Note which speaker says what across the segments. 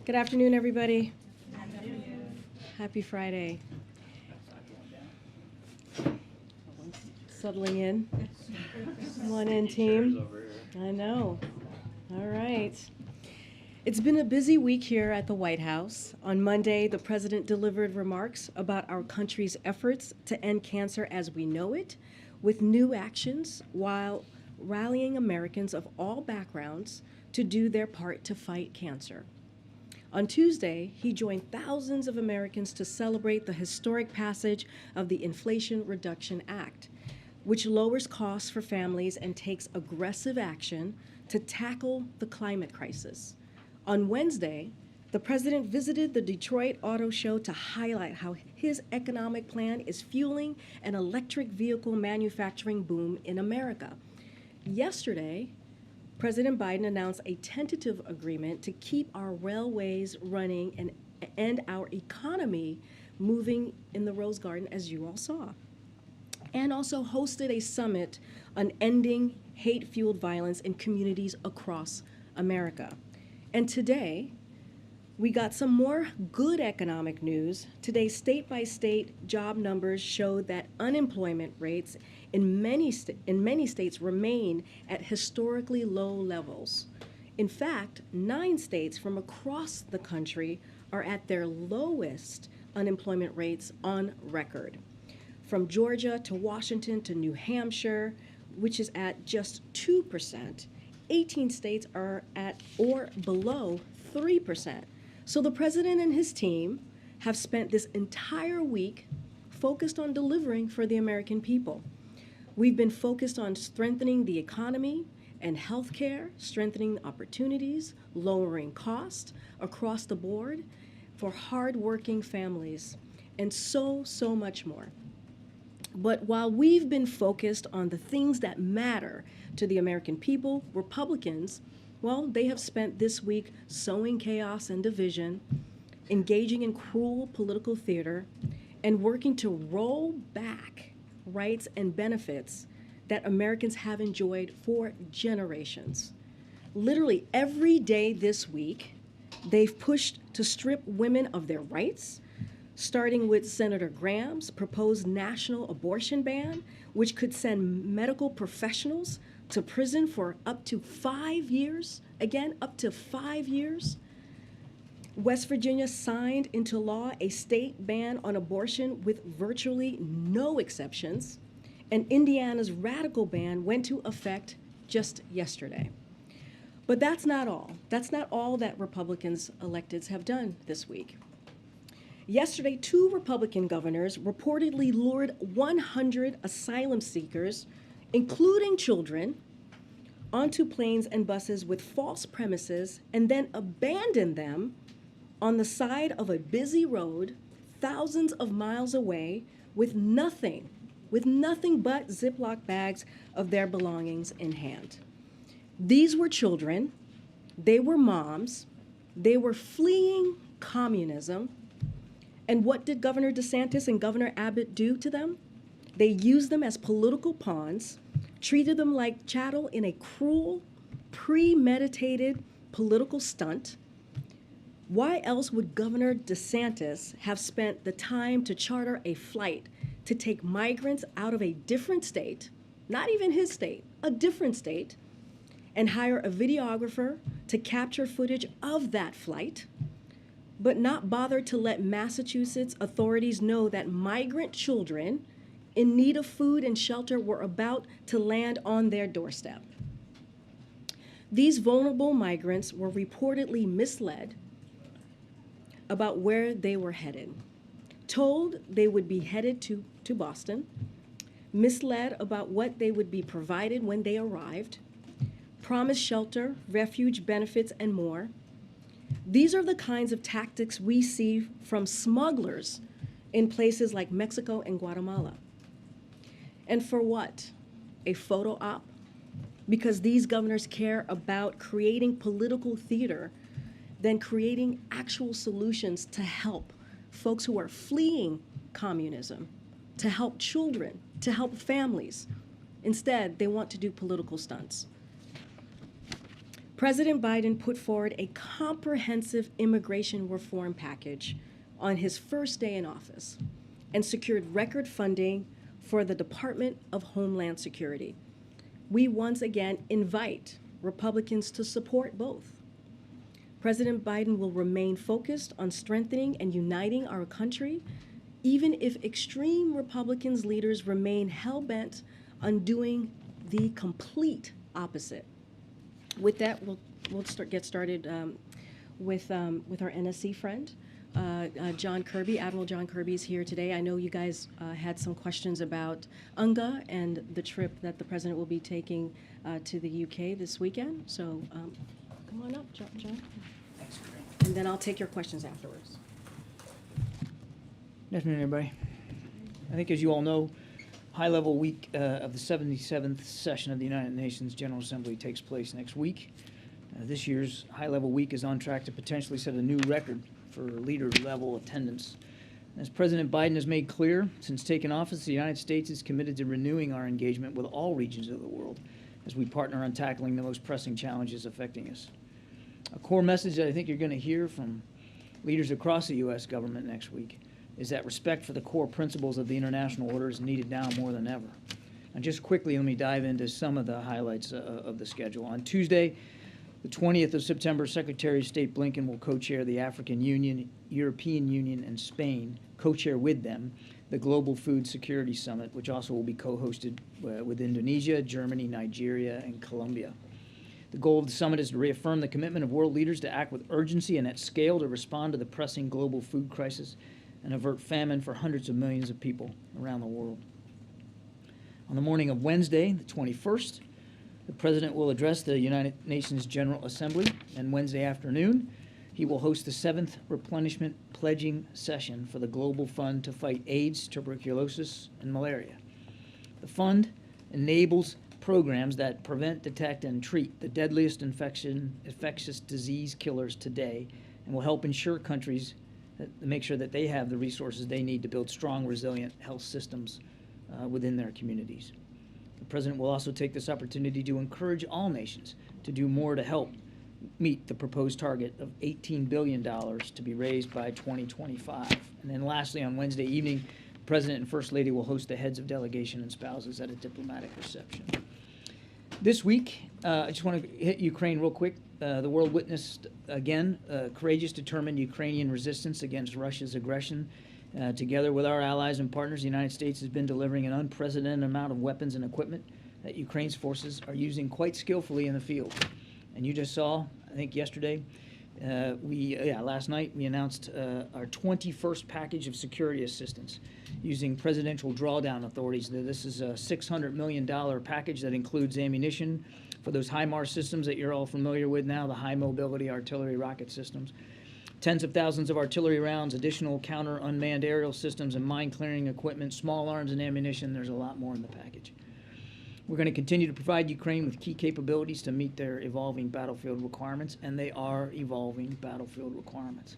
Speaker 1: Good afternoon, everybody. Happy Friday. Settling in. Come on in, team. I know. All right. It's been a busy week here at the White House. On Monday, the president delivered remarks about our country's efforts to end cancer as we know it, with new actions while rallying Americans of all backgrounds to do their part to fight cancer. On Tuesday, he joined thousands of Americans to celebrate the historic passage of the Inflation Reduction Act, which lowers costs for families and takes aggressive action to tackle the climate crisis. On Wednesday, the president visited the Detroit Auto Show to highlight how his economic plan is fueling an electric vehicle manufacturing boom in America. Yesterday, President Biden announced a tentative agreement to keep our railways running and our economy moving in the Rose Garden, as you all saw, and also hosted a summit on ending hate-fueled violence in communities across America. And today, we got some more good economic news. Today, state-by-state job numbers showed that unemployment rates in many states remain at historically low levels. In fact, 9 states from across the country are at their lowest unemployment rates on record. From Georgia to Washington to New Hampshire, which is at just 2%, 18 states are at or below 3%. So the president and his team have spent this entire week focused on delivering for the American people. We've been focused on strengthening the economy and healthcare, strengthening opportunities, lowering costs across the board for hardworking families, and so much more. But while we've been focused on the things that matter to the American people, Republicans, well, they have spent this week sowing chaos and division, engaging in cruel political theater, and working to roll back rights and benefits that Americans have enjoyed for generations. Literally every day this week, they've pushed to strip women of their rights, starting with Senator Graham's proposed national abortion ban, which could send medical professionals to prison for up to 5 years. Again, up to 5 years. West Virginia signed into law a state ban on abortion with virtually no exceptions, and Indiana's radical ban went into effect just yesterday. But that's not all. That's not all that Republicans electeds have done this week. Yesterday, 2 Republican governors reportedly lured 100 asylum seekers, including children, onto planes and buses with false premises and then abandoned them on the side of a busy road thousands of miles away with nothing but Ziploc bags of their belongings in hand. These were children, they were moms, they were fleeing communism. And what did Governor DeSantis and Governor Abbott do to them? They used them as political pawns, treated them like chattel in a cruel, premeditated political stunt. Why else would Governor DeSantis have spent the time to charter a flight to take migrants out of a different state, not even his state, a different state, and hire a videographer to capture footage of that flight, but not bother to let Massachusetts authorities know that migrant children in need of food and shelter were about to land on their doorstep? These vulnerable migrants were reportedly misled about where they were headed, told they would be headed to Boston, misled about what they would be provided when they arrived, promised shelter, refuge, benefits, and more. These are the kinds of tactics we see from smugglers in places like Mexico and Guatemala. And for what? A photo op? Because these governors care about creating political theater than creating actual solutions to help folks who are fleeing communism, to help children, to help families. Instead, they want to do political stunts. President Biden put forward a comprehensive immigration reform package on his first day in office and secured record funding for the Department of Homeland Security. We once again invite Republicans to support both. President Biden will remain focused on strengthening and uniting our country, even if extreme Republicans leaders remain hell-bent on doing the complete opposite. With that, we'll get started with our NSC friend, John Kirby. Admiral John Kirby is here today. I know you guys had some questions about UNGA and the trip that the president will be taking to the UK this weekend. So come on up, John.
Speaker 2: Thanks, Karine.
Speaker 1: And then I'll take your questions afterwards.
Speaker 2: Good afternoon, everybody. I think, as you all know, high-level week of the 77th session of the United Nations General Assembly takes place next week. This year's high-level week is on track to potentially set a new record for leader-level attendance. As President Biden has made clear, since taking office, the United States is committed to renewing our engagement with all regions of the world as we partner on tackling the most pressing challenges affecting us. A core message that I think you're going to hear from leaders across the U.S. government next week is that respect for the core principles of the international order is needed now more than ever. And just quickly, let me dive into some of the highlights of the schedule. On Tuesday, the 20th of September, Secretary of State Blinken will co-chair the African Union, European Union, and Spain, co-chair with them, the Global Food Security Summit, which also will be co-hosted with Indonesia, Germany, Nigeria, and Colombia. The goal of the summit is to reaffirm the commitment of world leaders to act with urgency and at scale to respond to the pressing global food crisis and avert famine for hundreds of millions of people around the world. On the morning of Wednesday, the 21st, the President will address the United Nations General Assembly, and Wednesday afternoon, he will host the 7th Replenishment Pledging Session for the Global Fund to fight AIDS, tuberculosis, and malaria. The fund enables programs that prevent, detect, and treat the deadliest infectious disease killers today and will help ensure countries make sure that they have the resources they need to build strong, resilient health systems within their communities. The President will also take this opportunity to encourage all nations to do more to help meet the proposed target of $18 billion to be raised by 2025. And then lastly, on Wednesday evening, the President and First Lady will host the heads of delegation and spouses at a diplomatic reception. This week, I just want to hit Ukraine real quick. The world witnessed, again, courageous, determined Ukrainian resistance against Russia's aggression. Together with our allies and partners, the United States has been delivering an unprecedented amount of weapons and equipment that Ukraine's forces are using quite skillfully in the field. And you just saw, I think yesterday, last night, we announced our 21st package of security assistance using presidential drawdown authorities. This is a $600 million package that includes ammunition for those HIMARS systems that you're all familiar with now, the high mobility artillery rocket systems. Tens of thousands of artillery rounds, additional counter unmanned aerial systems and mine clearing equipment, small arms and ammunition. There's a lot more in the package. We're going to continue to provide Ukraine with key capabilities to meet their evolving battlefield requirements, and they are evolving battlefield requirements.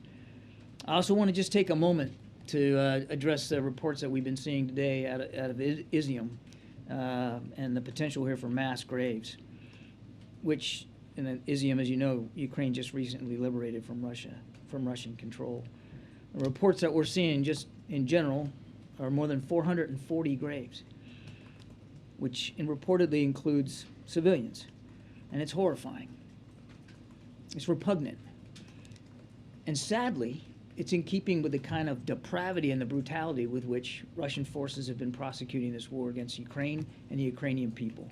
Speaker 2: I also want to just take a moment to address the reports that we've been seeing today out of Izium and the potential here for mass graves, which, in Izium, as you know, Ukraine just recently liberated from Russian control. The reports that we're seeing just in general are more than 440 graves, which reportedly includes civilians. And it's horrifying. It's repugnant. And sadly, it's in keeping with the kind of depravity and the brutality with which Russian forces have been prosecuting this war against Ukraine and the Ukrainian people.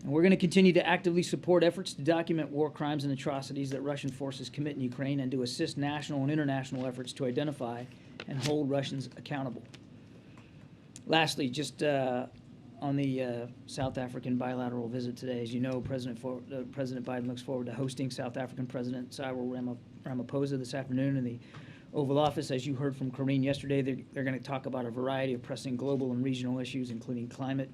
Speaker 2: And we're going to continue to actively support efforts to document war crimes and atrocities that Russian forces commit in Ukraine and to assist national and international efforts to identify and hold Russians accountable. Lastly, just on the South African bilateral visit today, as you know, President Biden looks forward to hosting South African President Cyril Ramaphosa this afternoon in the Oval Office. As you heard from Karine yesterday, they're going to talk about a variety of pressing global and regional issues, including climate,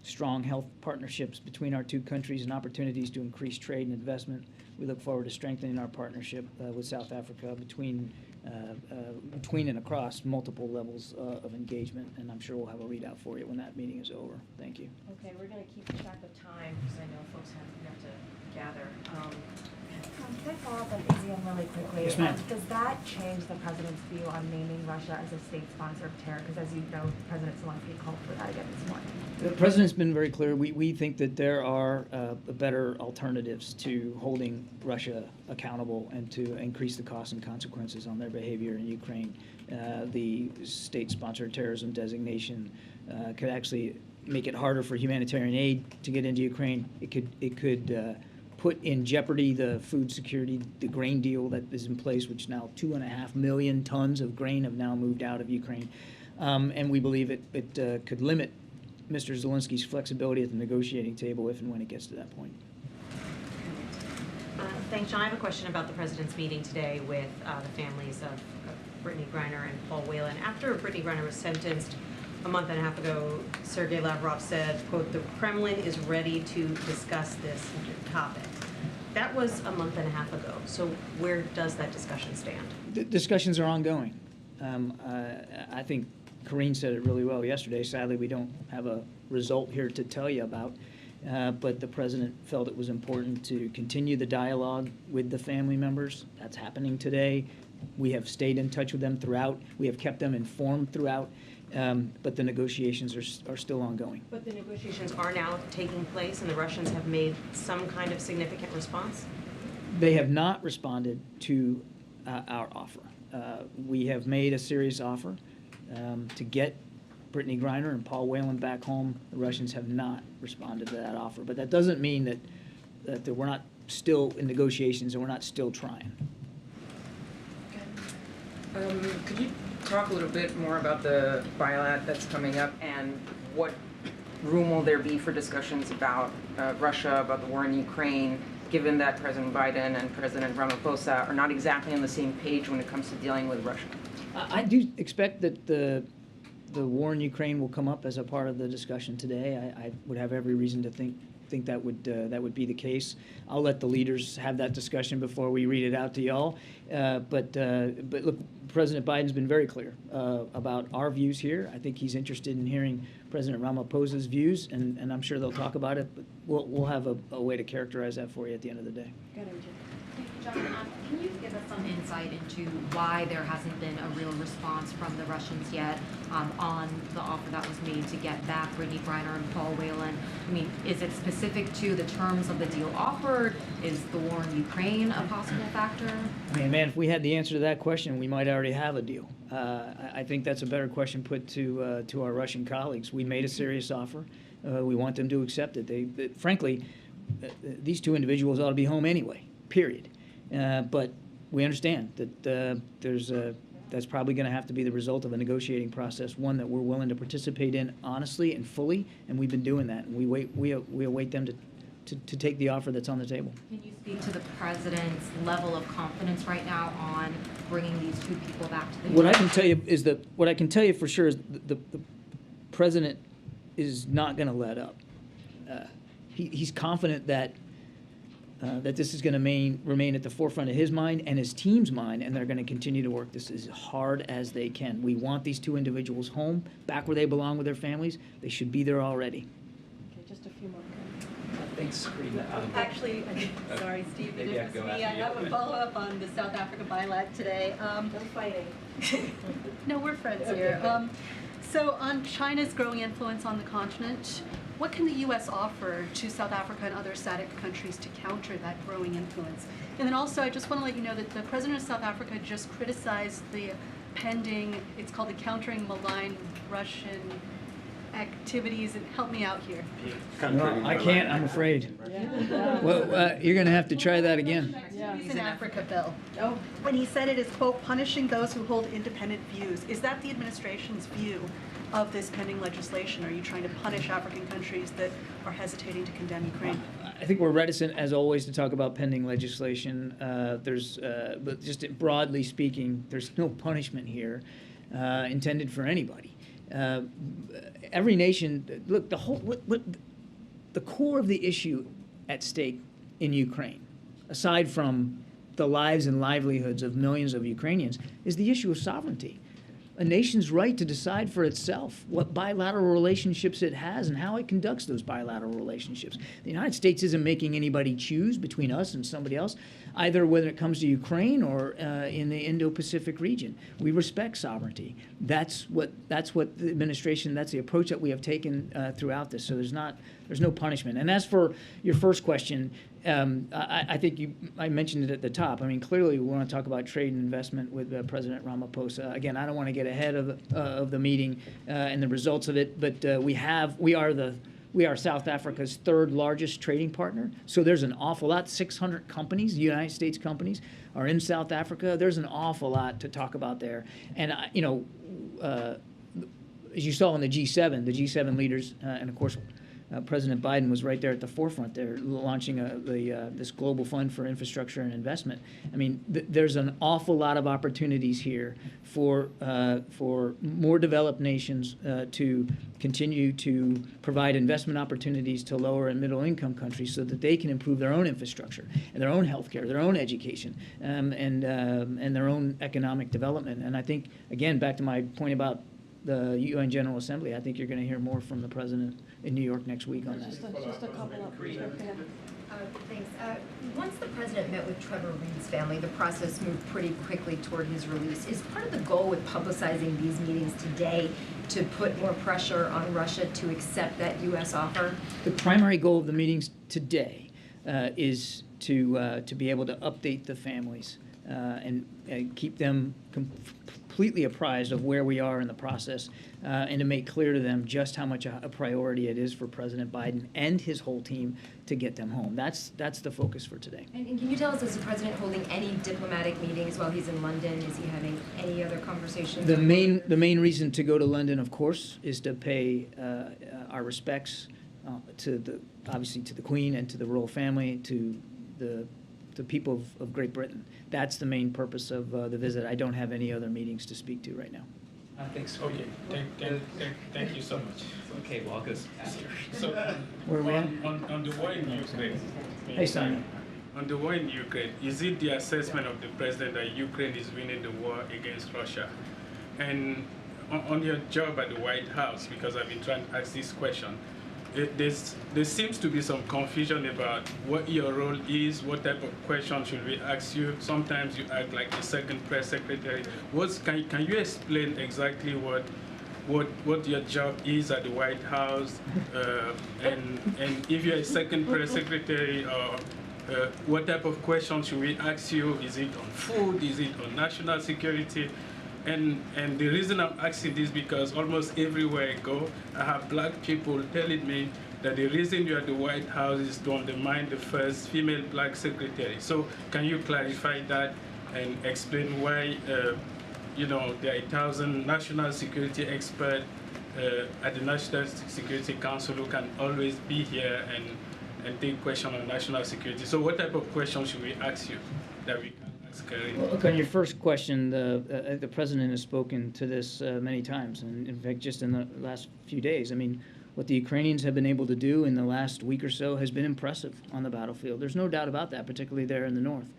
Speaker 2: strong health partnerships between our two countries, and opportunities to increase trade and investment. We look forward to strengthening our partnership with South Africa between and across multiple levels of engagement, and I'm sure we'll have a readout for you when that meeting is over. Thank you.
Speaker 1: Okay, we're going to keep track of time because I know folks have to
Speaker 3: gather.
Speaker 4: Can I follow up on ASEAN really quickly?
Speaker 2: Yes, ma'am.
Speaker 4: Does that change the president's view on naming Russia as a state sponsor of terror? Because as you know, President Zelensky called for that again this morning.
Speaker 2: The president's been very clear. We think that there are better alternatives to holding Russia accountable and to increase the costs and consequences on their behavior in Ukraine. The state-sponsored terrorism designation could actually make it harder for humanitarian aid to get into Ukraine. It could put in jeopardy the food security, the grain deal that is in place, which now 2.5 million tons of grain have now moved out of Ukraine. And we believe it could limit Mr. Zelensky's flexibility at the negotiating table if and when it gets to that point.
Speaker 3: Thanks, John. I have a question about the president's meeting today with the families of Brittany Griner and Paul Whelan. After Brittany Griner was sentenced a month and a half ago, Sergei Lavrov said, quote, "The Kremlin is ready to discuss this topic." That was a month and a half ago. So where does that discussion stand?
Speaker 2: The discussions are ongoing. I think Karine said it really well yesterday. Sadly, we don't have a result here to tell you about. But the president felt it was important to continue the dialogue with the family members. That's happening today. We have stayed in touch with them throughout. We have kept them informed throughout. But the negotiations are still ongoing.
Speaker 3: But the negotiations are now taking place, and the Russians have made some kind of significant response?
Speaker 2: They have not responded to our offer. We have made a serious offer to get Brittany Griner and Paul Whelan back home. The Russians have not responded to that offer. But that doesn't mean that we're not still in negotiations and we're not still trying.
Speaker 5: Could you talk a little bit more about the bilat that's coming up, and what room will there be for discussions about Russia, about the war in Ukraine, given that President Biden and President Ramaphosa are not exactly on the same page when it comes to dealing with Russia?
Speaker 2: I do expect that the war in Ukraine will come up as a part of the discussion today. I would have every reason to think that would be the case. I'll let the leaders have that discussion before we read it out to y'all. But look, President Biden's been very clear about our views here. I think he's interested in hearing President Ramaphosa's views, and I'm sure they'll talk about it. But we'll have a way to characterize that for you at the end of the day.
Speaker 6: Thank you, John. Can you give us some insight into why there hasn't been a real response from the Russians yet on the offer that was made to get back Brittany Griner and Paul Whelan? I mean, is it specific to the terms of the deal offered? Is the war in Ukraine a possible factor?
Speaker 2: I mean, man, if we had the answer to that question, we might already have a deal. I think that's a better question put to our Russian colleagues. We made a serious offer. We want them to accept it. Frankly, these two individuals ought to be home anyway, period. But we understand that that's probably going to have to be the result of a negotiating process, one that we're willing to participate in honestly and fully, and we've been doing that. And we await them to take the offer that's on the table.
Speaker 6: Can you speak to the president's level of confidence right now on bringing these two people back to the
Speaker 2: What I can tell you is what I can tell you for sure is the president is not going to let up. He's confident that this is going to remain at the forefront of his mind and his team's mind, and they're going to continue to work this as hard as they can. We want these two individuals home, back where they belong with their families. They should be there already.
Speaker 1: Okay, just a few more.
Speaker 7: Thanks, Karine.
Speaker 8: Actually, sorry, Steve,
Speaker 7: Maybe
Speaker 8: it
Speaker 7: I can
Speaker 8: was
Speaker 7: go
Speaker 8: me.
Speaker 7: after
Speaker 8: I
Speaker 7: you.
Speaker 8: have a follow-up on the South Africa bilat today.
Speaker 1: No fighting.
Speaker 8: No, we're friends here. So on China's growing influence on the continent, what can the U.S. offer to South Africa and other SADC countries to counter that growing influence? And then also, I just want to let you know that the president of South Africa just criticized the pending, it's called the Countering Malign Russian Activities, and help me out here.
Speaker 2: Well, I can't, I'm afraid. Well, you're going to have to try that again.
Speaker 8: Activities in Africa bill.
Speaker 1: Oh.
Speaker 8: When he said it is, quote, punishing those who hold independent views. Is that the administration's view of this pending legislation? Are you trying to punish African countries that are hesitating to condemn Ukraine?
Speaker 2: I think we're reticent, as always, to talk about pending legislation. But just broadly speaking, there's no punishment here intended for anybody. Every nation, look, the core of the issue at stake in Ukraine, aside from the lives and livelihoods of millions of Ukrainians, is the issue of sovereignty. a nation's right to decide for itself what bilateral relationships it has and how it conducts those bilateral relationships. The United States isn't making anybody choose between us and somebody else, either whether it comes to Ukraine or in the Indo-Pacific region. We respect sovereignty. That's what the administration, that's the approach that we have taken throughout this. So there's no punishment. And as for your first question, I think I mentioned it at the top. I mean, clearly we want to talk about trade and investment with President Ramaphosa. Again, I don't want to get ahead of the meeting and the results of it, but we are South Africa's third largest trading partner. So there's an awful lot. 600 companies, United States companies, are in South Africa. There's an awful lot to talk about there. And as you saw in the G7 leaders, and of course, President Biden was right there at the forefront there, launching this global fund for infrastructure and investment. I mean, there's an awful lot of opportunities here for more developed nations to continue to provide investment opportunities to lower and middle income countries so that they can improve their own infrastructure and their own healthcare, their own education, and their own economic development. And I think, again, back to my point about the UN General Assembly, I think you're going to hear more from the president in New York next week on that.
Speaker 1: Just a couple of
Speaker 9: Thanks. Once the president met with Trevor Reed's family, the process moved pretty quickly toward his release. Is part of the goal with publicizing these meetings today to put more pressure on Russia to accept that U.S. offer?
Speaker 2: The primary goal of the meetings today is to be able to update the families and keep them completely apprised of where we are in the process, and to make clear to them just how much a priority it is for President Biden and his whole team to get them home. That's the focus for today.
Speaker 9: And can you tell us, is the president holding any diplomatic meetings while he's in London? Is he having any other conversations?
Speaker 2: The main reason to go to London, of course, is to pay our respects obviously to the Queen and to the royal family, to the people of Great Britain. That's the main purpose of the visit. I don't have any other meetings to speak to right now.
Speaker 7: Thanks.
Speaker 10: Okay, thank you so much.
Speaker 7: Okay, Walker's here.
Speaker 10: So,
Speaker 2: Where are we at?
Speaker 10: on the war in Ukraine.
Speaker 2: Hey, Simon.
Speaker 10: On the war in Ukraine, is it the assessment of the president that Ukraine is winning the war against Russia? And on your job at the White House, because I've been trying to ask this question, there seems to be some confusion about what your role is, what type of question should we ask you. Sometimes you act like the second press secretary. Can you explain exactly what your job is at the White House, and if you're a second press secretary, what type of questions should we ask you? Is it on food? Is it on national security? And the reason I'm asking this because almost everywhere I go, I have black people telling me that the reason you're at the White House is to undermine the first female black secretary. So can you clarify that and explain why, there are 1,000 national security experts at the National Security Council who can always be here and take questions on national security. So what type of questions should we ask you that we can?
Speaker 2: Well, look, on your first question, the president has spoken to this many times, and in fact, just in the last few days. I mean, what the Ukrainians have been able to do in the last week or so has been impressive on the battlefield. There's no doubt about that, particularly there in the north.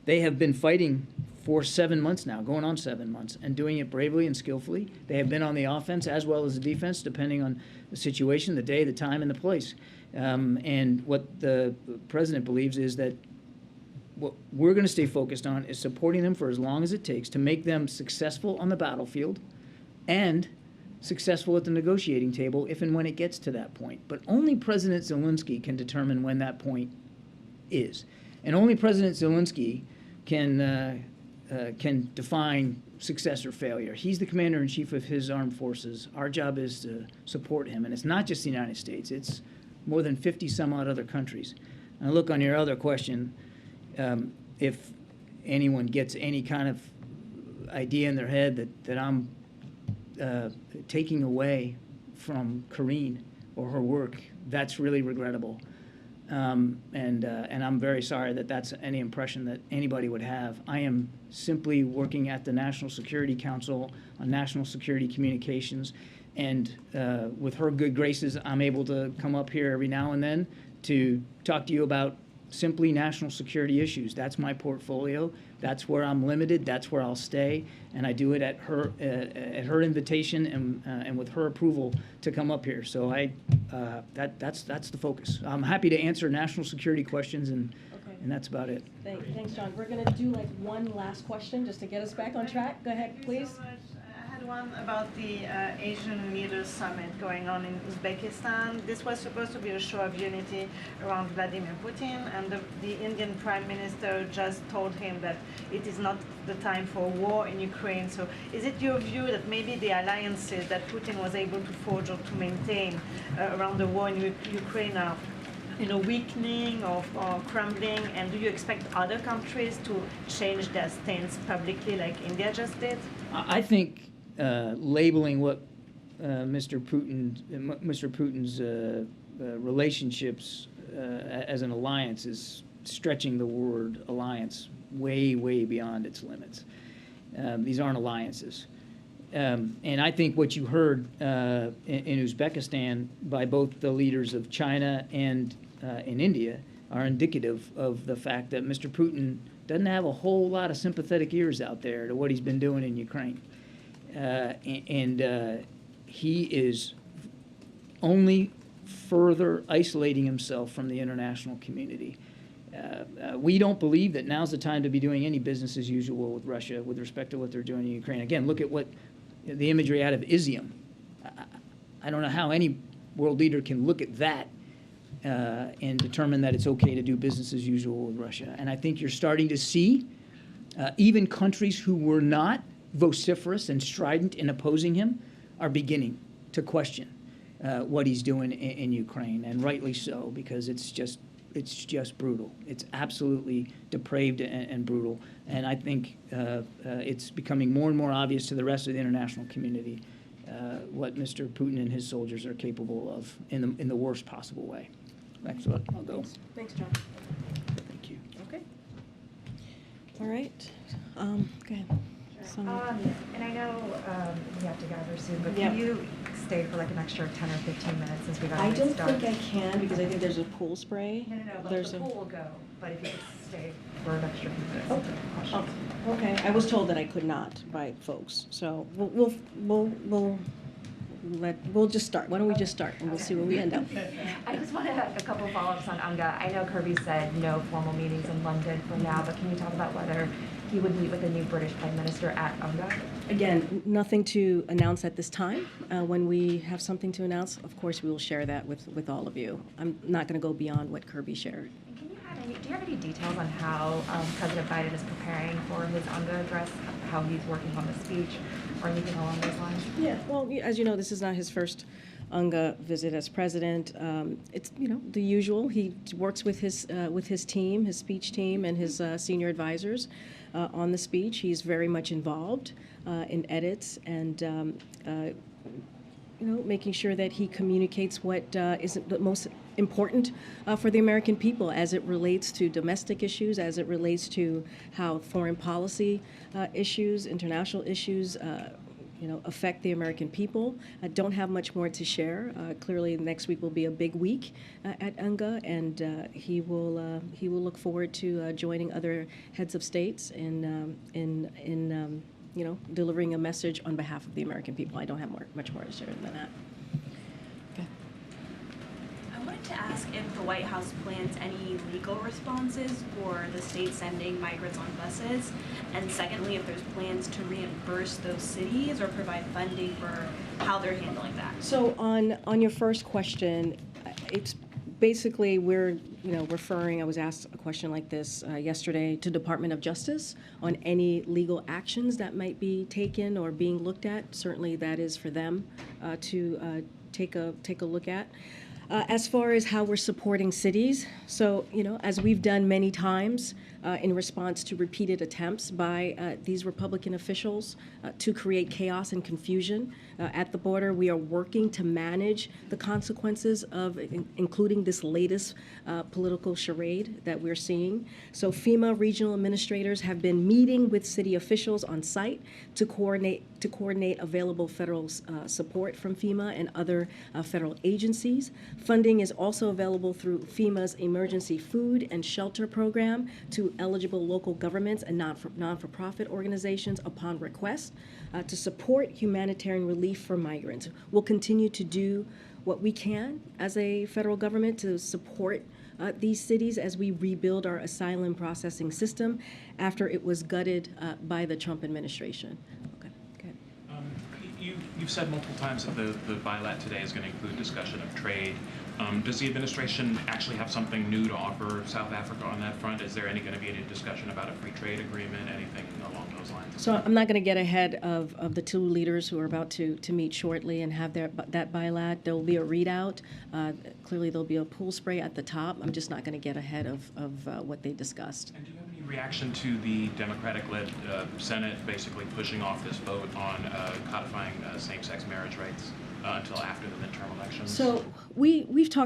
Speaker 2: They have been fighting for 7 months now, going on 7 months, and doing it bravely and skillfully. They have been on the offense as well as the defense, depending on the situation, the day, the time, and the place. And what the president believes is that what we're going to stay focused on is supporting them for as long as it takes to make them successful on the battlefield and successful at the negotiating table if and when it gets to that point. But only President Zelensky can determine when that point is. And only President Zelensky can define success or failure. He's the commander-in-chief of his armed forces. Our job is to support him. And it's not just the United States. It's more than 50-some-odd other countries. And look, on your other question, if anyone gets any kind of idea in their head that I'm taking away from Karine or her work, that's really regrettable. And I'm very sorry that that's any impression that anybody would have. I am simply working at the National Security Council on national security communications, and with her good graces, I'm able to come up here every now and then to talk to you about simply national security issues. That's my portfolio. That's where I'm limited. That's where I'll stay, and I do it at her invitation and with her approval to come up here. So that's the focus. I'm happy to answer national security questions, and that's about it.
Speaker 1: Thanks, John. We're going to do like one last question just to get us back on track. Go ahead, please.
Speaker 11: Thank you so much. I had one about the Asian Leaders Summit going on in Uzbekistan. This was supposed to be a show of unity around Vladimir Putin, and the Indian Prime Minister just told him that it is not the time for war in Ukraine. So is it your view that maybe the alliances that Putin was able to forge or to maintain around the war in Ukraine are weakening or crumbling, and do you expect other countries to change their stance publicly like India just did?
Speaker 2: I think labeling what Mr. Putin's relationships as an alliance is stretching the word alliance way, way beyond its limits. These aren't alliances. And I think what you heard in Uzbekistan by both the leaders of China and in India are indicative of the fact that Mr. Putin doesn't have a whole lot of sympathetic ears out there to what he's been doing in Ukraine. He is only further isolating himself from the international community. We don't believe that now's the time to be doing any business as usual with Russia with respect to what they're doing in Ukraine. Again, look at what the imagery out of Izium. I don't know how any world leader can look at that and determine that it's okay to do business as usual with Russia. And I think you're starting to see even countries who were not vociferous and strident in opposing him are beginning to question what he's doing in Ukraine, and rightly so, because it's just brutal. It's absolutely depraved and brutal. And I think it's becoming more and more obvious to the rest of the international community what Mr. Putin and his soldiers are capable of in the worst possible way. That's what I'll go.
Speaker 1: Thanks, John.
Speaker 2: Thank you.
Speaker 1: Okay. All right. Go ahead.
Speaker 4: And I know we have to get over soon, but
Speaker 1: Yeah.
Speaker 4: can you stay for like an extra 10 or 15 minutes since we've
Speaker 1: I
Speaker 4: already
Speaker 1: don't
Speaker 4: started?
Speaker 1: think I can because I think there's a pool spray.
Speaker 4: No, but
Speaker 1: There's
Speaker 4: the
Speaker 1: a-
Speaker 4: pool will go, but if you could stay for an extra few minutes.
Speaker 1: Okay.
Speaker 4: Questions.
Speaker 1: Oh, okay. I was told that I could not by folks, so we'll just start. Why don't we just start and we'll see where we end up.
Speaker 4: I just wanted a couple of follow-ups on UNGA. I know Kirby said no formal meetings in London for now, but can you talk about whether he would meet with the new British Prime Minister at UNGA?
Speaker 1: Again, nothing to announce at this time. When we have something to announce, of course, we will share that with all of you. I'm not going to go beyond what Kirby shared.
Speaker 4: Do you have any details on how President Biden is preparing for his UNGA address, how he's working on the speech, or anything along those lines?
Speaker 1: Yeah, well, as you know, this is not his first UNGA visit as president. It's the usual. He works with his team, his speech team, and his senior advisors on the speech. He's very much involved in edits and making sure that he communicates what is the most important for the American people as it relates to domestic issues, as it relates to how foreign policy issues, international issues, affect the American people. I don't have much more to share. Clearly, next week will be a big week at UNGA, and he will look forward to joining other heads of states in delivering a message on behalf of the American people. I don't have much more to share than that. Okay.
Speaker 12: I wanted to ask if the White House plans any legal responses for the state sending migrants on buses, and secondly, if there's plans to reimburse those cities or provide funding for how they're handling that.
Speaker 1: So on your first question, it's basically we're referring. I was asked a question like this yesterday to Department of Justice on any legal actions that might be taken or being looked at. Certainly, that is for them to take a look at. As far as how we're supporting cities, so as we've done many times, in response to repeated attempts by these Republican officials to create chaos and confusion at the border. We are working to manage the consequences of including this latest political charade that we're seeing. So FEMA regional administrators have been meeting with city officials on site to coordinate available federal support from FEMA and other federal agencies. Funding is also available through FEMA's Emergency Food and Shelter Program to eligible local governments and non-for-profit organizations upon request to support humanitarian relief for migrants. We'll continue to do what we can as a federal government to support these cities as we rebuild our asylum processing system after it was gutted by the Trump administration. Okay, good.
Speaker 13: You've said multiple times that the bilat today is going to include discussion of trade. Does the administration actually have something new to offer South Africa on that front? Is there going to be any discussion about a free trade agreement, anything along those lines?
Speaker 1: So I'm not going to get ahead of the two leaders who are about to meet shortly and have that bilat. There will be a readout. Clearly there'll be a pool spray at the top. I'm just not going to get ahead of what they discussed.
Speaker 13: And do you have any reaction to the Democratic-led Senate basically pushing off this vote on codifying same-sex marriage rights until after the midterm elections?
Speaker 1: So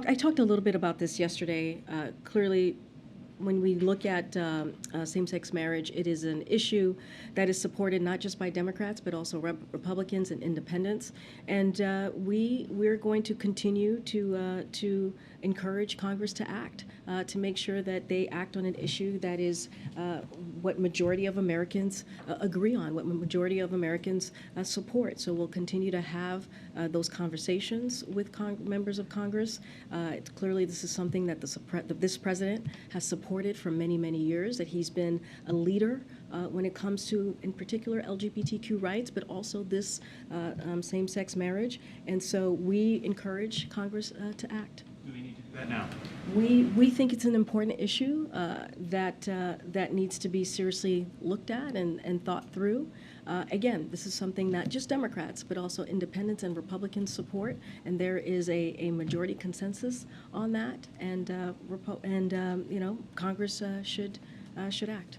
Speaker 1: I talked a little bit about this yesterday. Clearly, when we look at same-sex marriage, it is an issue that is supported not just by Democrats but also Republicans and independents. And we're going to continue to encourage Congress to act, to make sure that they act on an issue that is what majority of Americans agree on, what majority of Americans support. So we'll continue to have those conversations with members of Congress. Clearly, this is something that this president has supported for many, many years, that he's been a leader when it comes to, in particular, LGBTQ rights, but also this same-sex marriage. And so we encourage Congress to act.
Speaker 13: Do we need to do that now?
Speaker 1: We think it's an important issue that needs to be seriously looked at and thought through. Again, this is something that just Democrats, but also independents and Republicans support, and there is a majority consensus on that, and Congress should act.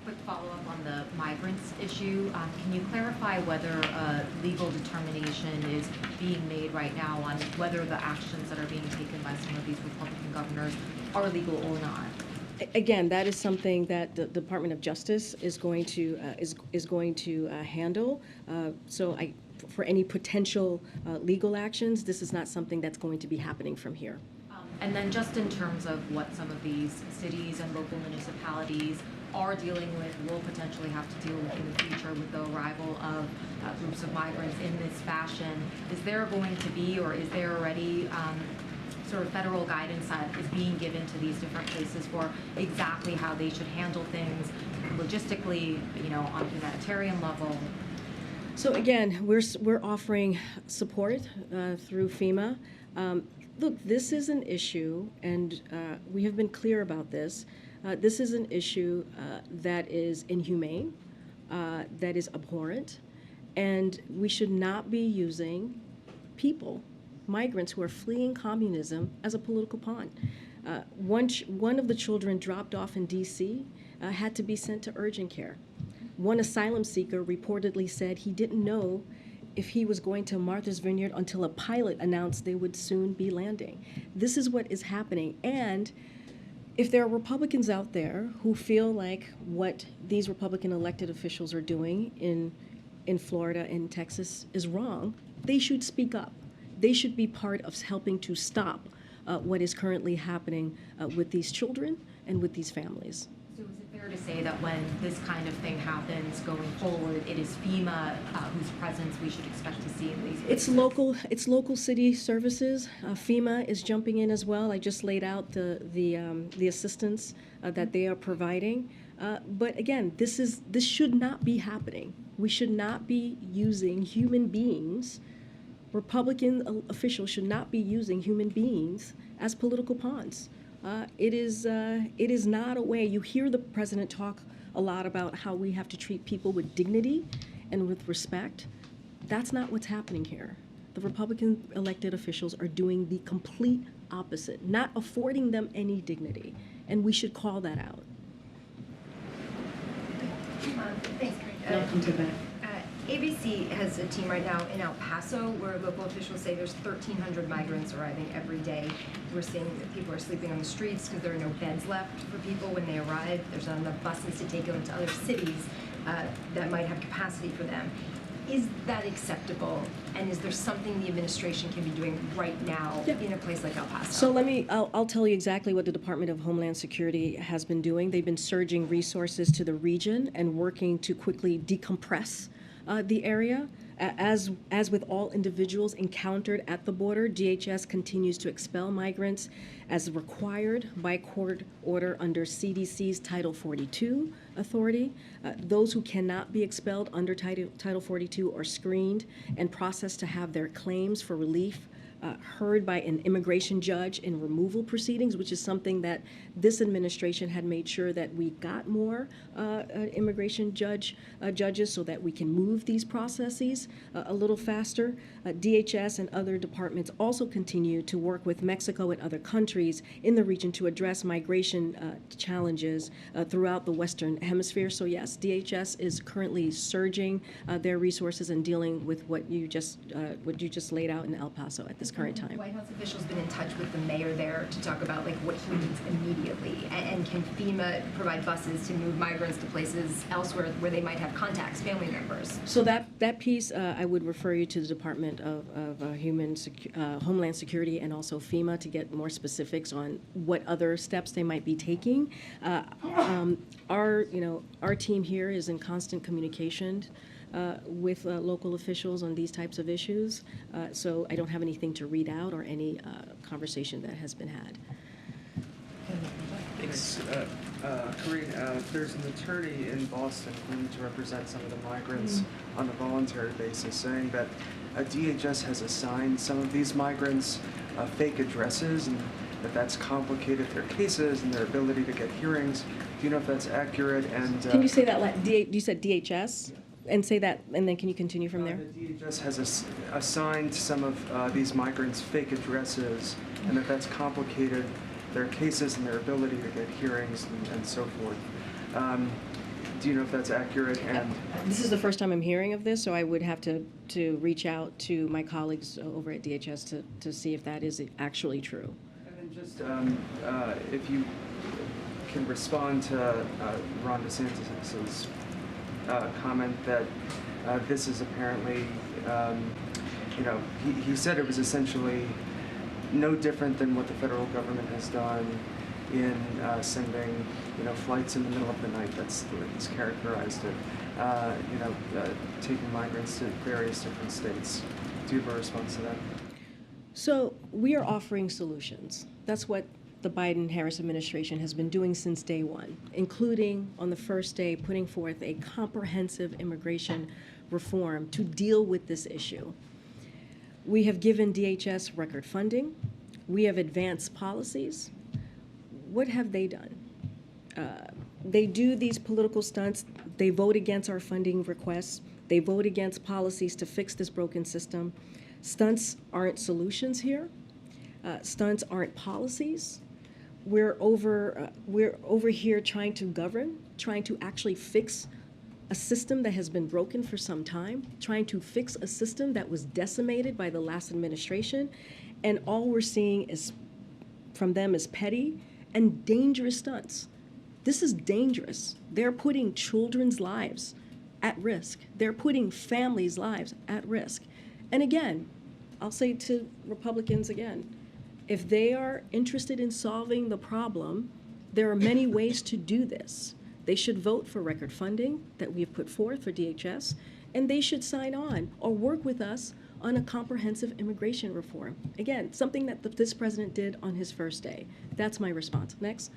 Speaker 6: Quick follow-up on the migrants issue. Can you clarify whether a legal determination is being made right now on whether the actions that are being taken by some of these Republican governors are legal or not?
Speaker 1: Again, that is something that the Department of Justice is going to handle. For any potential legal actions, this is not something that's going to be happening from here.
Speaker 6: And then just in terms of what some of these cities and local municipalities are dealing with, will potentially have to deal with in the future with the arrival of groups of migrants in this fashion, is there going to be, or is there already sort of federal guidance that is being given to these different places for exactly how they should handle things logistically, on a humanitarian level?
Speaker 1: So again, we're offering support through FEMA. Look, this is an issue, and we have been clear about this. This is an issue that is inhumane, that is abhorrent, and we should not be using people, migrants who are fleeing communism, as a political pawn. One of the children dropped off in D.C. Had to be sent to urgent care. One asylum seeker reportedly said he didn't know if he was going to Martha's Vineyard until a pilot announced they would soon be landing. This is what is happening. And if there are Republicans out there who feel like what these Republican elected officials are doing in Florida and Texas is wrong, they should speak up. They should be part of helping to stop what is currently happening with these children and with these families.
Speaker 6: So is it fair to say that when this kind of thing happens going forward, it is FEMA whose presence we should expect to see in these cases?
Speaker 1: It's local city services. FEMA is jumping in as well. I just laid out the assistance that they are providing. But again, this should not be happening. We should not be using human beings. Republican officials should not be using human beings as political pawns. It is not a way. You hear the president talk a lot about how we have to treat people with dignity and with respect. That's not what's happening here. The Republican elected officials are doing the complete opposite, not affording them any dignity. and we should call that out.
Speaker 9: Thanks, Karine.
Speaker 1: Welcome to that.
Speaker 9: ABC has a team right now in El Paso where local officials say there's 1,300 migrants arriving every day. We're seeing that people are sleeping on the streets because there are no beds left for people when they arrive. There's not enough buses to take them to other cities that might have capacity for them. Is that acceptable? And is there something the administration can be doing right now in a place like El Paso?
Speaker 1: So I'll tell you exactly what the Department of Homeland Security has been doing. They've been surging resources to the region and working to quickly decompress the area. As with all individuals encountered at the border, DHS continues to expel migrants as required by court order under CDC's Title 42 authority. Those who cannot be expelled under Title 42 are screened and processed to have their claims for relief heard by an immigration judge in removal proceedings, which is something that this administration had made sure that we got more immigration judges so that we can move these processes a little faster. DHS and other departments also continue to work with Mexico and other countries in the region to address migration challenges throughout the Western Hemisphere. So yes, DHS is currently surging their resources and dealing with what you just laid out in El Paso at this current time.
Speaker 9: White House officials been in touch with the mayor there to talk about like what he needs immediately, and can FEMA provide buses to move migrants to places elsewhere where they might have contacts, family members?
Speaker 1: So that piece, I would refer you to the Department of Homeland Security and also FEMA to get more specifics on what other steps they might be taking. Our team here is in constant communication with local officials on these types of issues. So I don't have anything to read out or any conversation that has been had.
Speaker 14: Thanks. Karine, there's an attorney in Boston claiming to represent some of the migrants on a voluntary basis, saying that DHS has assigned some of these migrants fake addresses and that's complicated their cases and their ability to get hearings. Do you know if that's accurate? And
Speaker 1: can you say that? You said DHS? And say that, and then can you continue from there?
Speaker 14: The DHS has assigned some of these migrants fake addresses, and that's complicated their cases and their ability to get hearings and so forth. Do you know if that's accurate? And
Speaker 1: this is the first time I'm hearing of this, so I would have to reach out to my colleagues over at DHS to see if that is actually true.
Speaker 14: And then just if you can respond to Ron DeSantis's comment that this is apparently, he said it was essentially no different than what the federal government has done in sending, flights in the middle of the night. That's the way he's characterized it. Taking migrants to various different states. Do you have a response to that?
Speaker 1: So we are offering solutions. That's what the Biden-Harris administration has been doing since day one, including on the first day putting forth a comprehensive immigration reform to deal with this issue. We have given DHS record funding. We have advanced policies. What have they done? They do these political stunts. They vote against our funding requests. They vote against policies to fix this broken system. Stunts aren't solutions here. Stunts aren't policies. We're over here trying to govern, trying to actually fix a system that has been broken for some time, trying to fix a system that was decimated by the last administration, and all we're seeing is from them is petty and dangerous stunts. This is dangerous. They're putting children's lives at risk. They're putting families' lives at risk. And again, I'll say to Republicans again, if they are interested in solving the problem, there are many ways to do this. They should vote for record funding that we've put forth for DHS, and they should sign on or work with us on a comprehensive immigration reform. Again, something that this president did on his first day. That's my response. Next.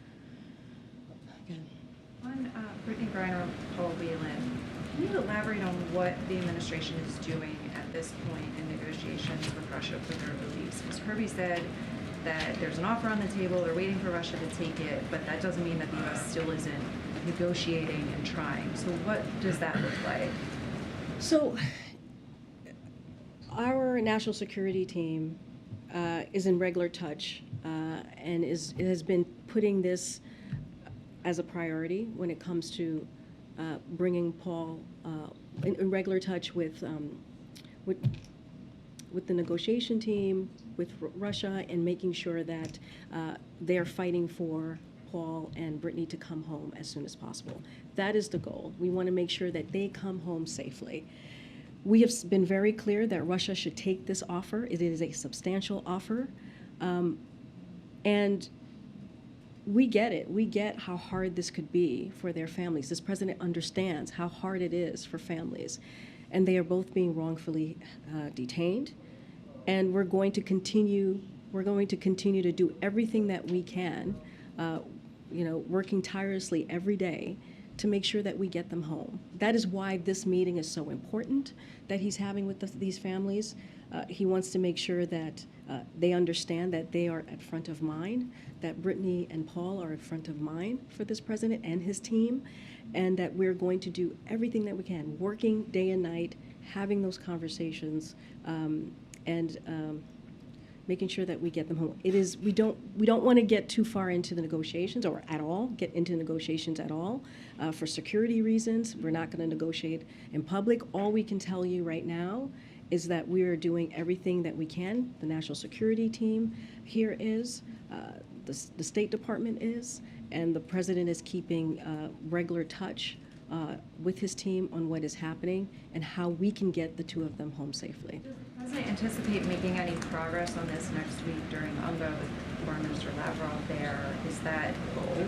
Speaker 15: On Brittany Griner and Paul Whelan, can you elaborate on what the administration is doing at this point in negotiations with Russia for their release? Because Kirby said that there's an offer on the table, they're waiting for Russia to take it, but that doesn't mean that the U.S. still isn't negotiating and trying. So what does that look like?
Speaker 1: So our national security team is in regular touch and has been putting this as a priority when it comes to bringing Paul in regular touch with the negotiation team, with Russia, and making sure that they're fighting for Paul and Brittany to come home as soon as possible. That is the goal. We want to make sure that they come home safely. We have been very clear that Russia should take this offer. It is a substantial offer. And we get it. We get how hard this could be for their families. This president understands how hard it is for families. And they are both being wrongfully detained. And we're going to continue to do everything that we can, working tirelessly every day to make sure that we get them home. That is why this meeting is so important that he's having with these families. He wants to make sure that they understand that they are at front of mind, that Brittany and Paul are at front of mind for this president and his team, and that we're going to do everything that we can, working day and night, having those conversations, and making sure that we get them home. We don't want to get too far into the negotiations or get into negotiations at all. For security reasons, we're not going to negotiate in public. All we can tell you right now is that we are doing everything that we can. The national security team here is, the State Department is, and the president is keeping regular touch with his team on what is happening and how we can get the two of them home safely.
Speaker 15: Does the president anticipate making any progress on this next week during UNGA with Foreign Minister Lavrov there? Is that a goal?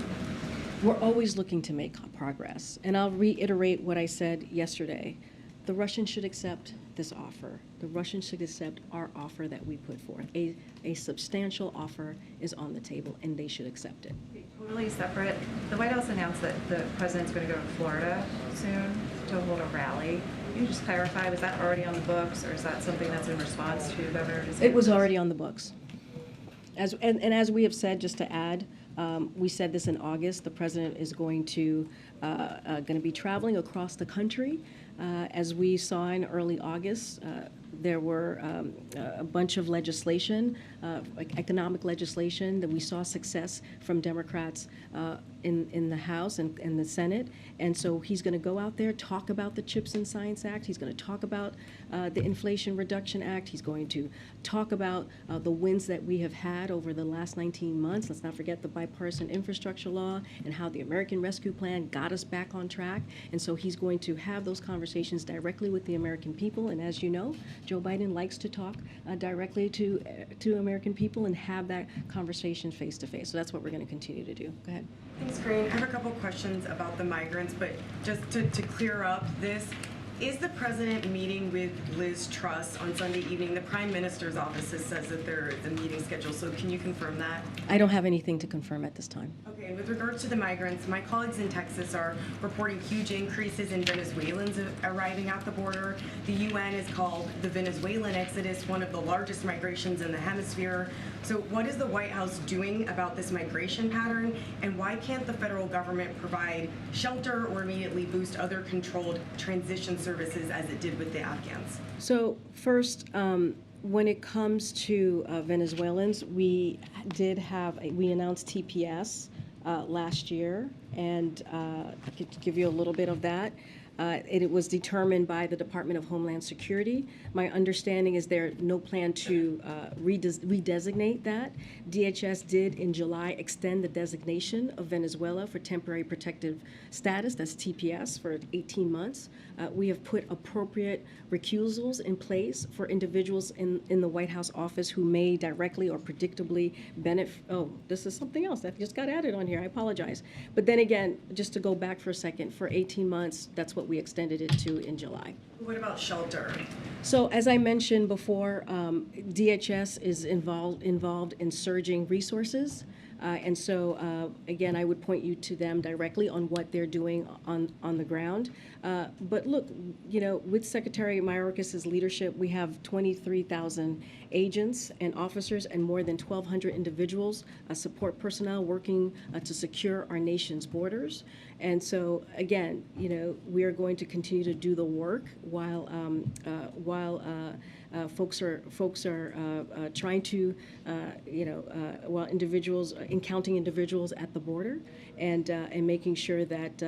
Speaker 1: We're always looking to make progress. And I'll reiterate what I said yesterday. The Russians should accept this offer. The Russians should accept our offer that we put forth. A substantial offer is on the table, and they should accept it.
Speaker 15: Totally separate. The White House announced that the president's going to go to Florida soon to hold a rally. Can you just clarify, was that already on the books, or is that something that's in response to Governor DeSantis?
Speaker 1: It was already on the books. As we have said, just to add, we said this in August, the president is going to be traveling across the country. As we saw in early August, there were a bunch of legislation, like economic legislation, that we saw success from Democrats in the House and the Senate. And so he's going to go out there, talk about the CHIPS and Science Act. He's going to talk about the Inflation Reduction Act. He's going to talk about the wins that we have had over the last 19 months. Let's not forget the bipartisan infrastructure law and how the American Rescue Plan got us back on track. And so he's going to have those conversations directly with the American people. And as you know, Joe Biden likes to talk directly to American people and have that conversation face to face. So that's what we're going to continue to do. Go ahead.
Speaker 16: Thanks, Karine. I have a couple questions about the migrants, but just to clear up this, is the president meeting with Liz Truss on Sunday evening? The Prime Minister's office says that there is a meeting scheduled, so can you confirm that?
Speaker 1: I don't have anything to confirm at this time.
Speaker 16: Okay, and with regards to the migrants, my colleagues in Texas are reporting huge increases in Venezuelans arriving at the border. The UN has called the Venezuelan exodus one of the largest migrations in the hemisphere. So what is the White House doing about this migration pattern, and why can't the federal government provide shelter or immediately boost other controlled transition services as it did with the Afghans?
Speaker 1: So first, when it comes to Venezuelans, we announced TPS last year, and I could give you a little bit of that. It was determined by the Department of Homeland Security. My understanding is there's no plan to redesignate that. DHS did in July extend the designation of Venezuela for temporary protective status, that's TPS, for 18 months. We have put appropriate recusals in place for individuals in the White House office who may directly or predictably benefit. Oh, this is something else that just got added on here. I apologize. But then again, just to go back for a second, for 18 months, that's what we extended it to in July.
Speaker 16: What about shelter?
Speaker 1: So as I mentioned before, DHS is involved in surging resources. And so, again, I would point you to them directly on what they're doing on the ground. But look, with Secretary Mayorkas's leadership, we have 23,000 agents and officers and more than 1,200 individuals, support personnel working to secure our nation's borders. And so, again, we are going to continue to do the work while folks are trying to, while encountering individuals at the border, and making sure that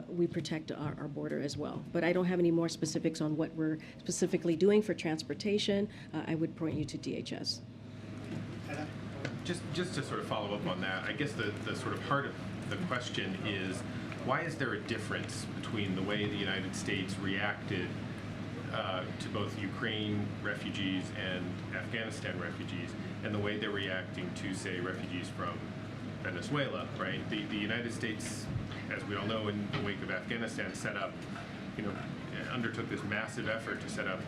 Speaker 1: we protect our border as well. But I don't have any more specifics on what we're specifically doing for transportation. I would point you to DHS.
Speaker 17: Just to sort of follow up on that, I guess the sort of heart of the question is, why is there a difference between the way the United States reacted to both Ukraine refugees and Afghanistan refugees, and the way they're reacting to, say, refugees from Venezuela, right? The United States, as we all know, in the wake of Afghanistan, undertook this massive effort to set up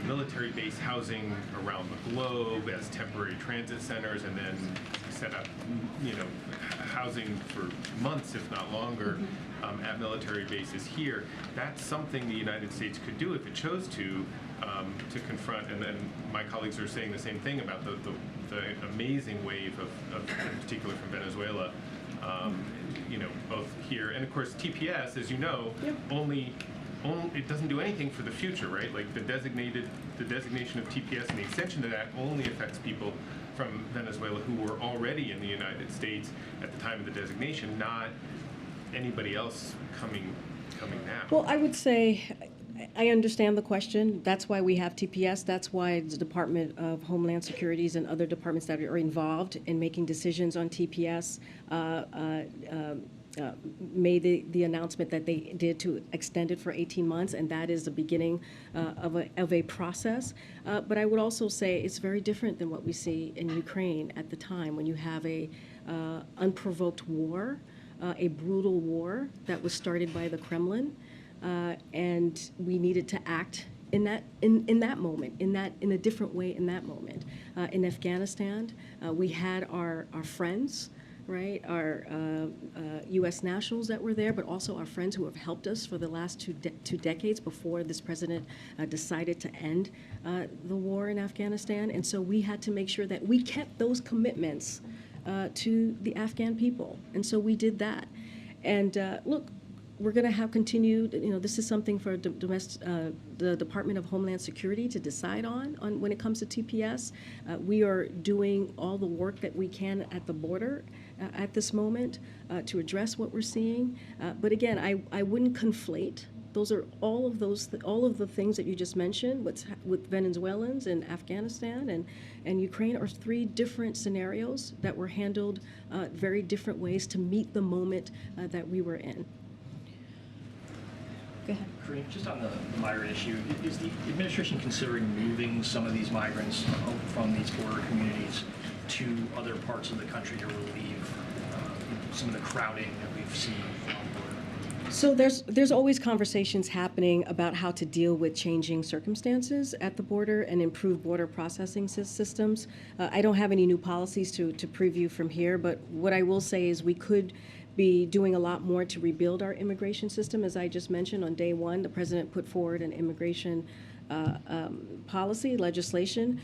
Speaker 17: military base housing around the globe as temporary transit centers, and then set up, housing for months, if not longer, at military bases here. That's something the United States could do if it chose to confront, and then my colleagues are saying the same thing about the amazing wave of in particular from Venezuela, both here, and of course TPS, as you know, only it doesn't do anything for the future, right? Like the designation of TPS and the extension to that only affects people from Venezuela who were already in the United States at the time of the designation, not anybody else coming now.
Speaker 1: Well, I would say I understand the question. That's why we have TPS. That's why the Department of Homeland Securities and other departments that are involved in making decisions on TPS made the announcement that they did to extend it for 18 months, and that is the beginning of a process. But I would also say it's very different than what we see in Ukraine at the time, when you have a unprovoked war, a brutal war that was started by the Kremlin, and we needed to act in that moment, in a different way in that moment. In Afghanistan, we had our friends, right, our U.S. nationals that were there, but also our friends who have helped us for the last two decades before this president decided to end the war in Afghanistan. And so we had to make sure that we kept those commitments to the Afghan people. And so we did that. And look, we're going to have continued, this is something for the Department of Homeland Security to decide on when it comes to TPS. We are doing all the work that we can at the border at this moment to address what we're seeing. But again, I wouldn't conflate. Those are all of the things that you just mentioned with Venezuelans and Afghanistan and Ukraine are three different scenarios that were handled very different ways to meet the moment that we were in. Go ahead.
Speaker 18: Karine, just on the migrant issue, is the administration considering moving some of these migrants from these border communities to other parts of the country to relieve some of the crowding that we've seen on the border?
Speaker 1: So there's always conversations happening about how to deal with changing circumstances at the border and improve border processing systems. I don't have any new policies to preview from here, but what I will say is we could be doing a lot more to rebuild our immigration system. As I just mentioned, on day one, the president put forward an immigration policy, legislation,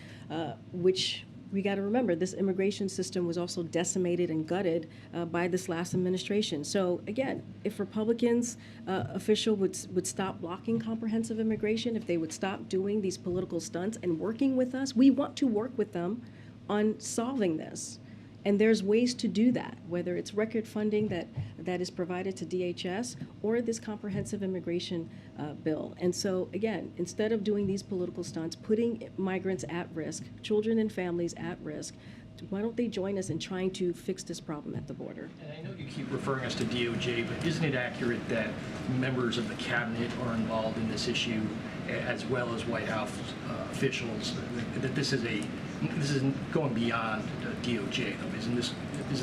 Speaker 1: which we got to remember, this immigration system was also decimated and gutted by this last administration. So again, if Republicans officials would stop blocking comprehensive immigration, if they would stop doing these political stunts and working with us, we want to work with them on solving this. And there's ways to do that, whether it's record funding that is provided to DHS or this comprehensive immigration bill. And so, again, instead of doing these political stunts, putting migrants at risk, children and families at risk, why don't they join us in trying to fix this problem at the border?
Speaker 18: And I know you keep referring us to DOJ, but isn't it accurate that members of the cabinet are involved in this issue, as well as White House officials, that this is going beyond DOJ, though, isn't this?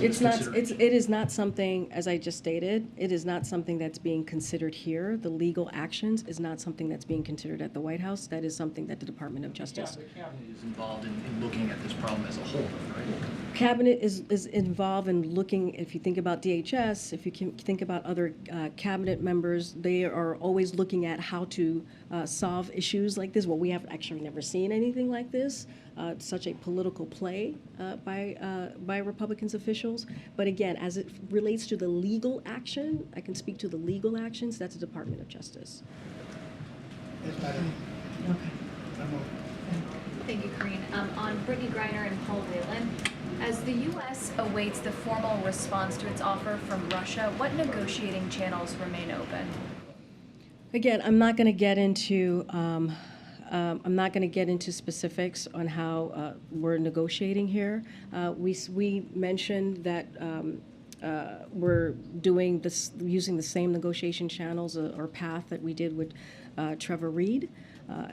Speaker 1: It is not something, as I just stated, it is not something that's being considered here. The legal actions is not something that's being considered at the White House. That is something that the Department of Justice.
Speaker 18: Yeah, the cabinet is involved in looking at this problem as a whole, right?
Speaker 1: Cabinet is involved in looking, if you think about DHS, if you can think about other cabinet members, they are always looking at how to solve issues like this. Well, we have actually never seen anything like this, such a political play by Republicans officials. But again, as it relates to the legal action, I can speak to the legal actions, that's the Department of Justice.
Speaker 19: Yes, madam.
Speaker 1: Okay.
Speaker 20: Thank you, Karine. On Brittany Griner and Paul Whelan, as the U.S. awaits the formal response to its offer from Russia, what negotiating channels remain open?
Speaker 1: Again, I'm not going to get into specifics on how we're negotiating here. We mentioned that we're doing this using the same negotiation channels or path that we did with Trevor Reed.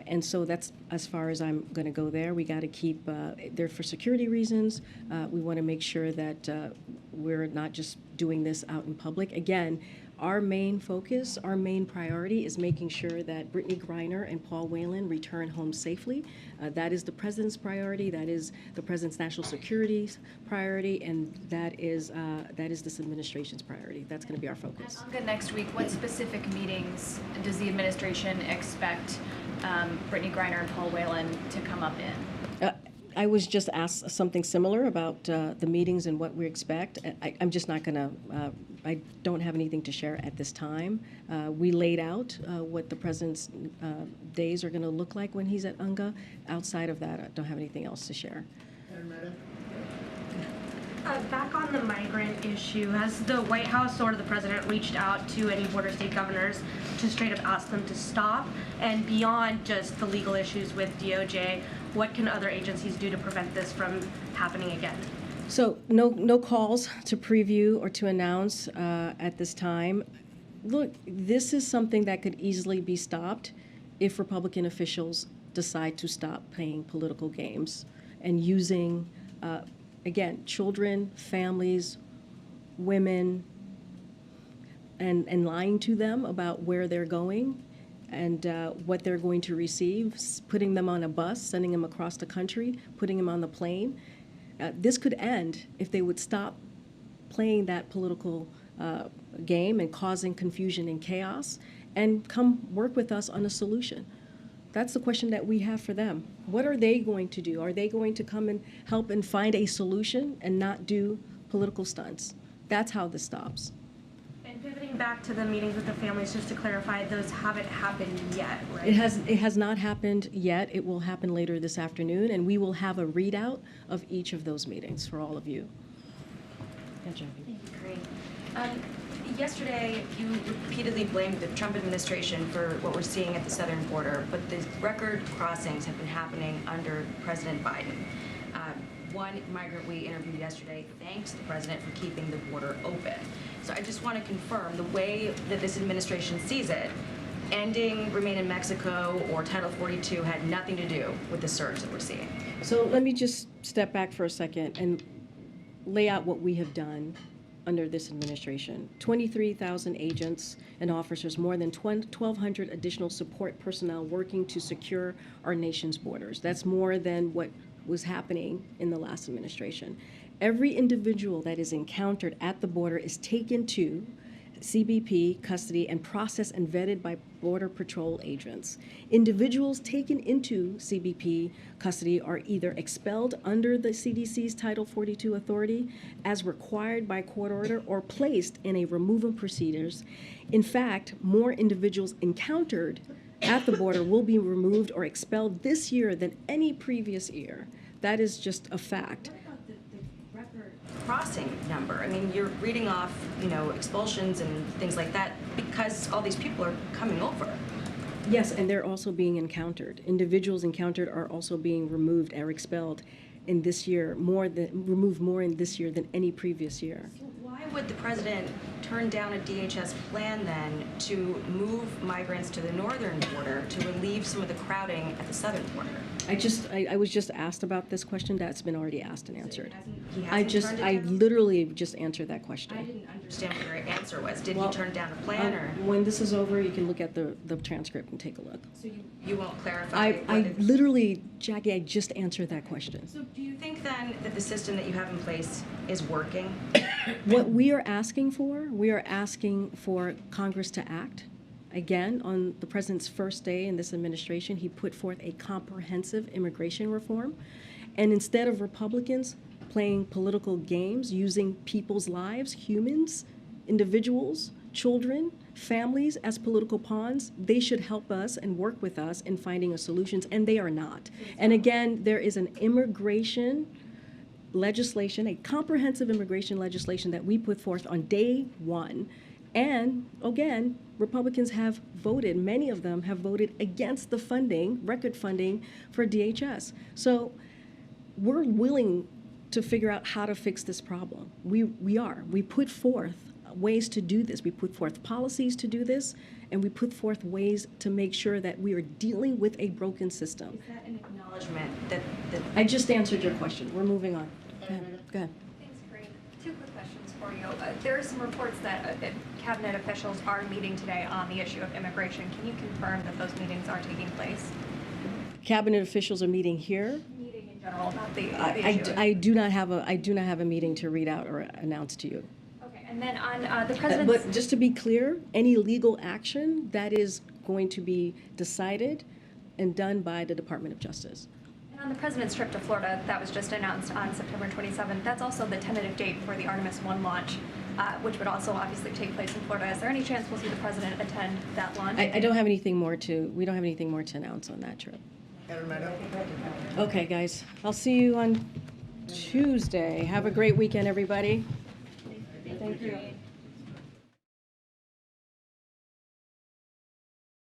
Speaker 1: And so that's as far as I'm going to go there. We got to keep there for security reasons. We want to make sure that we're not just doing this out in public. Again, our main focus, our main priority is making sure that Brittany Griner and Paul Whelan return home safely. That is the president's priority. That is the president's national security priority, and that is this administration's priority. That's going to be our focus.
Speaker 20: At UNGA next week, what specific meetings does the administration expect Brittany Griner and Paul Whelan to come up in?
Speaker 1: I was just asked something similar about the meetings and what we expect. I'm just not going to, I don't have anything to share at this time. We laid out what the president's days are going to look like when he's at UNGA. Outside of that, I don't have anything else to share.
Speaker 21: Back on the migrant issue, has the White House or the president reached out to any border state governors to straight up ask them to stop? And beyond just the legal issues with DOJ, what can other agencies do to prevent this from happening again?
Speaker 1: So no calls to preview or to announce at this time. Look, this is something that could easily be stopped if Republican officials decide to stop playing political games and using, again, children, families, women, and lying to them about where they're going and what they're going to receive, putting them on a bus, sending them across the country, putting them on the plane. This could end if they would stop playing that political game and causing confusion and chaos and come work with us on a solution. That's the question that we have for them. What are they going to do? Are they going to come and help and find a solution and not do political stunts? That's how this stops.
Speaker 21: And pivoting back to the meetings with the families, just to clarify, those haven't happened yet, right?
Speaker 1: It has not happened yet. It will happen later this afternoon, and we will have a readout of each of those meetings for all of you. Yeah, Jackie.
Speaker 22: Thank you, Karine. Yesterday, you repeatedly blamed the Trump administration for what we're seeing at the southern border, but the record crossings have been happening under President Biden. One migrant we interviewed yesterday thanks the president for keeping the border open. So I just want to confirm the way that this administration sees it, ending Remain in Mexico or Title 42 had nothing to do with the surge that we're seeing.
Speaker 1: So let me just step back for a second and lay out what we have done under this administration. 23,000 agents and officers, more than 1,200 additional support personnel working to secure our nation's borders. That's more than what was happening in the last administration. Every individual that is encountered at the border is taken to CBP custody and processed and vetted by Border Patrol agents. Individuals taken into CBP custody are either expelled under the CDC's Title 42 authority as required by court order or placed in a removal procedures. In fact, more individuals encountered at the border will be removed or expelled this year than any previous year. That is just a fact.
Speaker 22: Crossing number. I mean, you're reading off, expulsions and things like that because all these people are coming over.
Speaker 1: Yes, and they're also being encountered. Individuals encountered are also being removed or expelled in this year, removed more in this year than any previous year.
Speaker 22: So why would the president turn down a DHS plan then to move migrants to the northern border to relieve some of the crowding at the southern border?
Speaker 1: I was just asked about this question. That's been already asked and answered.
Speaker 22: He hasn't turned it
Speaker 1: I
Speaker 22: down?
Speaker 1: literally just answered that question.
Speaker 22: I didn't understand what your answer was. Did
Speaker 1: Well,
Speaker 22: he turn down a plan or?
Speaker 1: When this is over, you can look at the transcript and take a look.
Speaker 22: So you won't clarify?
Speaker 1: I literally, Jackie, I just answered that question.
Speaker 22: So do you think then that the system that you have in place is working?
Speaker 1: What we are asking for Congress to act. Again, on the president's first day in this administration, he put forth a comprehensive immigration reform. And instead of Republicans playing political games, using people's lives, humans, individuals, children, families as political pawns, they should help us and work with us in finding solutions, and they are not. And again, there is an immigration legislation, a comprehensive immigration legislation that we put forth on day one. And again, Republicans have voted, many of them have voted against the funding, record funding for DHS. So we're willing to figure out how to fix this problem. We are. We put forth ways to do this. We put forth policies to do this, and we put forth ways to make sure that we are dealing with a broken system.
Speaker 22: Is that an acknowledgement that
Speaker 1: I just answered your question. We're moving on. Go ahead.
Speaker 4: Thanks, Karine. Two quick questions for you. There are some reports that cabinet officials are meeting today on the issue of immigration. Can you confirm that those meetings are taking place?
Speaker 1: Cabinet officials are meeting here.
Speaker 4: Meeting in general about the issue.
Speaker 1: I do not have a meeting to read out or announce to you.
Speaker 4: Okay, and then on the president's.
Speaker 1: But just to be clear, any legal action that is going to be decided and done by the Department of Justice.
Speaker 4: On the president's trip to Florida, that was just announced on September 27th. That's also the tentative date for the Artemis 1 launch, which would also obviously take place in Florida. Is there any chance we'll see the president attend that launch?
Speaker 1: We don't have anything more to announce on that trip. Okay, guys, I'll see you on Tuesday. Have a great weekend, everybody. Thank you.